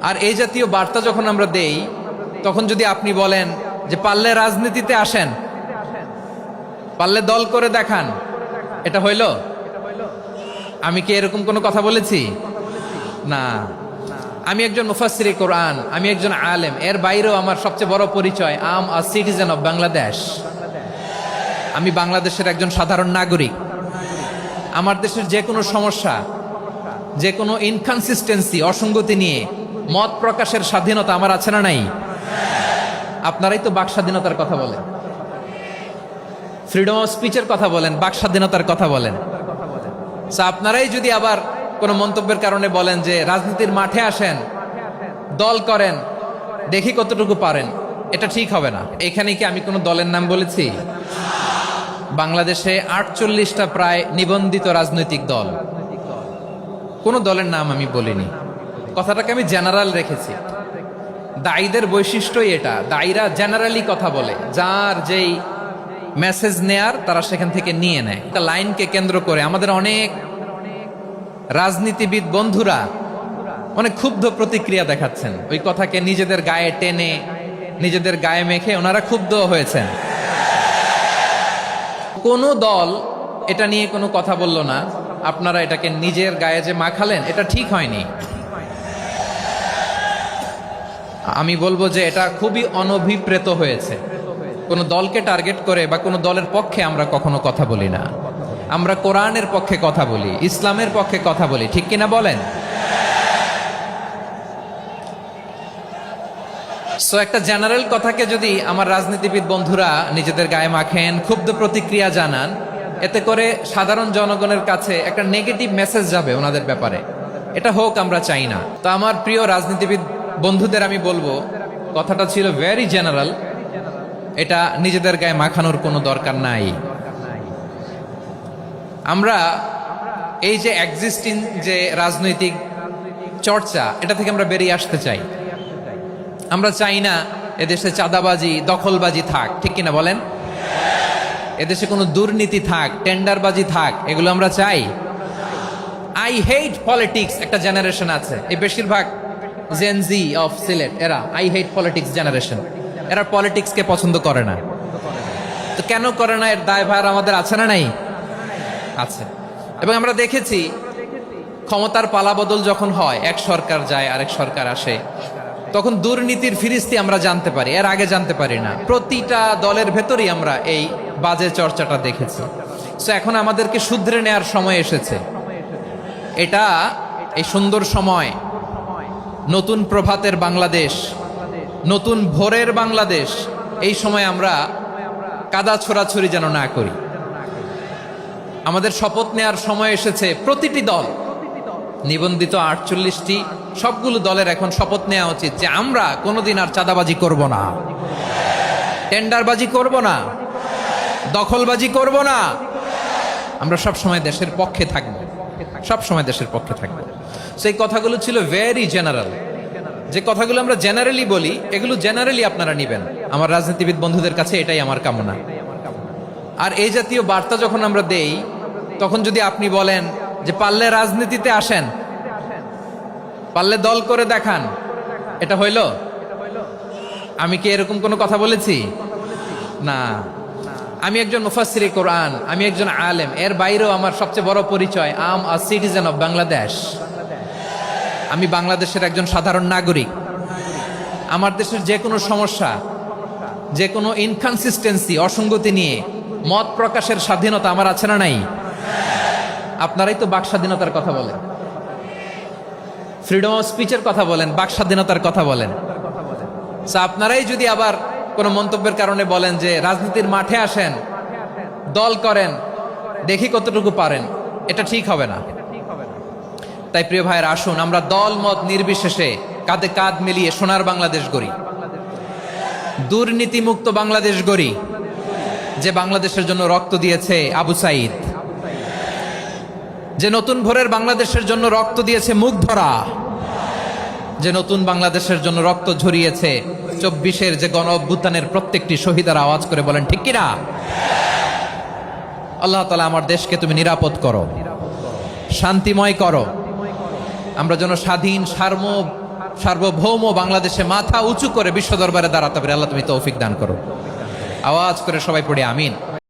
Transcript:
আর এই জাতীয় বার্তা যখন আমরা দেই, তখন যদি আপনি বলেন যে পারলে রাজনীতিতে আসেন, পারলে দল করে দেখান, এটা হইল? আমি কি এরকম কোনো কথা বলেছি? না। আমি একজন মুফাসসিরে কোরআন, আমি একজন আলেম, এর বাইরেও আমার সবচেয়ে বড় পরিচয় আম আ সিটিজেন অফ বাংলাদেশ। আমি বাংলাদেশের একজন সাধারণ নাগরিক। আমার দেশের যে কোনো সমস্যা, যে কোনো ইনকনসিস্টেন্সি, অসঙ্গতি নিয়ে মত প্রকাশের স্বাধীনতা আমার আছে না নাই? আপনারাই তো বাক স্বাধীনতার কথা বলেন, ফ্রিডম অফ স্পিচের কথা বলেন, বাক স্বাধীনতার কথা বলেন। আপনারাই যদি আবার কোন মন্তব্যের কারণে বলেন যে রাজনীতির মাঠে আসেন, দল করেন, দেখি কতটুকু পারেন, এটা ঠিক হবে না। এখানে কি আমি কোনো দলের নাম বলেছি? বাংলাদেশে 48টা প্রায় নিবন্ধিত রাজনৈতিক দল, কোন দলের নাম আমি বলিনি। কথাটাকে আমি জেনারেল রেখেছি। দায়ীদের বৈশিষ্ট্যই এটা, দায়ীরা জেনারেলি কথা বলে, যার যেই মেসেজ নেয়ার তারা সেখান থেকে নিয়ে নেয়। একটা লাইনকে কেন্দ্র করে আমাদের অনেক রাজনীতিবিদ বন্ধুরা অনেক ক্ষুব্ধ প্রতিক্রিয়া দেখাচ্ছেন। ওই কথাকে নিজেদের গায়ে টেনে, নিজেদের গায়ে মেখে ওনারা ক্ষুব্ধ হয়েছেন। কোন দল এটা নিয়ে কোনো কথা বলল না, আপনারা এটাকে নিজের গায়ে যে মাখালেন, এটা ঠিক হয়নি। আমি বলবো যে এটা খুবই অনভিপ্রেত হয়েছে। কোন দলকে টার্গেট করে বা কোন দলের পক্ষে আমরা কখনো কথা বলি না। আমরা কোরআনের পক্ষে কথা বলি, ইসলামের পক্ষে কথা বলি, ঠিক কিনা বলেন? সো একটা জেনারেল কথাকে যদি আমার রাজনীতিবিদ বন্ধুরা নিজেদের গায়ে মাখেন, ক্ষুব্ধ প্রতিক্রিয়া জানান, এতে করে সাধারণ জনগণের কাছে একটা নেগেটিভ মেসেজ যাবে ওনাদের ব্যাপারে। এটা হোক আমরা চাই না। তো আমার প্রিয় রাজনীতিবিদ বন্ধুদের আমি বলবো, কথাটা ছিল ভেরি জেনারেল, এটা নিজেদের গায়ে মাখানোর কোনো দরকার নাই। আমরা এই যে এক্সিস্টিং যে রাজনৈতিক চর্চা, এটা থেকে আমরা বেরিয়ে আসতে চাই। আমরা চাই না এদেশে চাঁদাবাজি, দখলবাজি থাক, ঠিক কিনা বলেন? এদেশে কোনো দুর্নীতি থাক, টেন্ডারবাজি থাক, এগুলো আমরা চাই? আই হেট পলিটিক্স একটা জেনারেশন আছে, এই বেশিরভাগ জেন জি অফ সিলেট, এরা আই হেট পলিটিক্স জেনারেশন। এরা পলিটিক্সকে পছন্দ করে না। তো কেন করে না, এর দায়ভার আমাদের আছে না নাই? আছে। এবং আমরা দেখেছি ক্ষমতার পালাবদল যখন হয়, এক সরকার যায় আরেক সরকার আসে, তখন দুর্নীতির ফিরিস্তি আমরা জানতে পারি, এর আগে জানতে পারি না। প্রতিটা দলের ভেতরেই আমরা এই বাজে চর্চাটা দেখেছি। সো এখন আমাদেরকে শুধরে নেওয়ার সময় এসেছে। এটা এই সুন্দর সময়, নতুন প্রভাতের বাংলাদেশ, নতুন ভোরের বাংলাদেশ, এই সময় আমরা কাদা ছোড়াছুরি যেন না করি। আমাদের শপথ নেওয়ার সময় এসেছে। প্রতিটি দল, নিবন্ধিত 48টি, সবগুলো দলের এখন শপথ নেওয়া উচিত যে আমরা কোনোদিন আর চাঁদাবাজি করব না, টেন্ডারবাজি করব না, দখলবাজি করব না। আমরা সব সময় দেশের পক্ষে থাকব, সব সময় দেশের পক্ষে থাকব। সেই কথাগুলো ছিল ভেরি জেনারেল। যে কথাগুলো আমরা জেনারেলি বলি, এগুলো জেনারেলি আপনারা নিবেন। আমার রাজনীতিবিদ বন্ধুদের কাছে এটাই আমার কামনা। আর এই জাতীয় বার্তা যখন আমরা দেই, তখন যদি আপনি বলেন যে পারলে রাজনীতিতে আসেন, পারলে দল করে দেখান, এটা হইল? আমি কি এরকম কোনো কথা বলেছি? না। আমি একজন মুফাসসিরে কোরআন, আমি একজন আলেম, এর বাইরেও আমার সবচেয়ে বড় পরিচয় আম আ সিটিজেন অফ বাংলাদেশ। আমি বাংলাদেশের একজন সাধারণ নাগরিক। আমার দেশের যে কোনো সমস্যা, যে কোনো ইনকনসিস্টেন্সি, অসঙ্গতি নিয়ে মত প্রকাশের স্বাধীনতা আমার আছে না নাই? আপনারাই তো বাক স্বাধীনতার কথা বলেন, ফ্রিডম অফ স্পিচের কথা বলেন, বাক স্বাধীনতার কথা বলেন। আপনারাই যদি আবার কোন মন্তব্যের কারণে বলেন যে রাজনীতির মাঠে আসেন, দল করেন, দেখি কতটুকু পারেন, এটা ঠিক হবে না। তাই প্রিয় ভাইয়ের, আসুন আমরা দল মত নির্বিশেষে কাঁধে কাঁধ মিলিয়ে সোনার বাংলাদেশ গড়ি, দুর্নীতিমুক্ত বাংলাদেশ গড়ি। যে বাংলাদেশের জন্য রক্ত দিয়েছে আবু সাইদ, যে নতুন ভোরের বাংলাদেশের জন্য রক্ত দিয়েছে মুগ্ধরা, যে নতুন বাংলাদেশের জন্য রক্ত ঝরিয়েছে 24-এর যে গণ অভ্যুত্থানের প্রত্যেকটি শহীদের আওয়াজ করে বলেন ঠিক কিনা? আল্লাহ তাআলা আমার দেশকে তুমি নিরাপদ করো, শান্তিময় করো। আমরা যেন স্বাধীন, সার্বভৌম বাংলাদেশে মাথা উঁচু করে বিশ্ব দরবারে দাঁড়াতে পারি। আল্লাহ তুমি তৌফিক দান করো। আওয়াজ করে সবাই পড়ি আমিন।